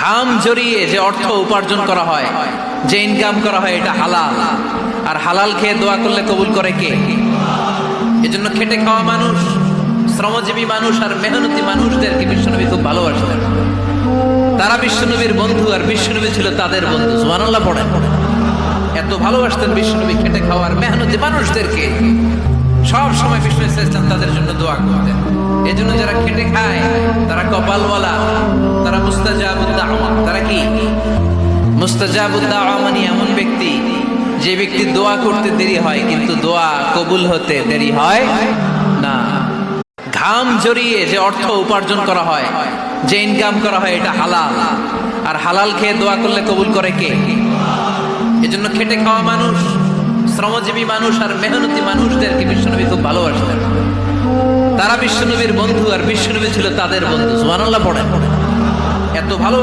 ঘাম জড়িয়ে যে অর্থ উপার্জন করা হয়, যে ইনকাম করা হয়, এটা হালাল। আর হালাল খেয়ে দোয়া করলে কবুল করে কে? এজন্য খেটে খাওয়া মানুষ, শ্রমজীবী মানুষ আর মেহনতি মানুষদেরকে বিশ্বনবী খুব ভালোবাসতেন। তারা বিশ্বনবীর বন্ধু আর বিশ্বনবী ছিল তাদের বন্ধু। সুবহানাল্লাহ পড়েন। এত ভালোবাসতেন বিশ্বনবী খেটে খাওয়ার মেহনতি মানুষদেরকে। সব সময় বিষ্ণু ইসলাম তাদের জন্য দোয়া করতেন। এজন্য যারা খেটে খায় তারা কপালওয়ালা, তারা মুস্তাজাবুদ দাওয়া। তারা কি? মুস্তাজাবুদ দাওয়া মানে এমন ব্যক্তি যে ব্যক্তি দোয়া করতে দেরি হয় কিন্তু দোয়া কবুল হতে দেরি হয় না। ঘাম জড়িয়ে যে অর্থ উপার্জন করা হয়, যে ইনকাম করা হয়, এটা হালাল। আর হালাল খেয়ে দোয়া করলে কবুল করে কে? এজন্য খেটে খাওয়া মানুষ, শ্রমজীবী মানুষ আর মেহনতি মানুষদেরকে বিশ্বনবী খুব ভালোবাসতেন। তারা বিশ্বনবীর বন্ধু আর বিশ্বনবী ছিল তাদের বন্ধু। সুবহানাল্লাহ পড়েন। এত ভালো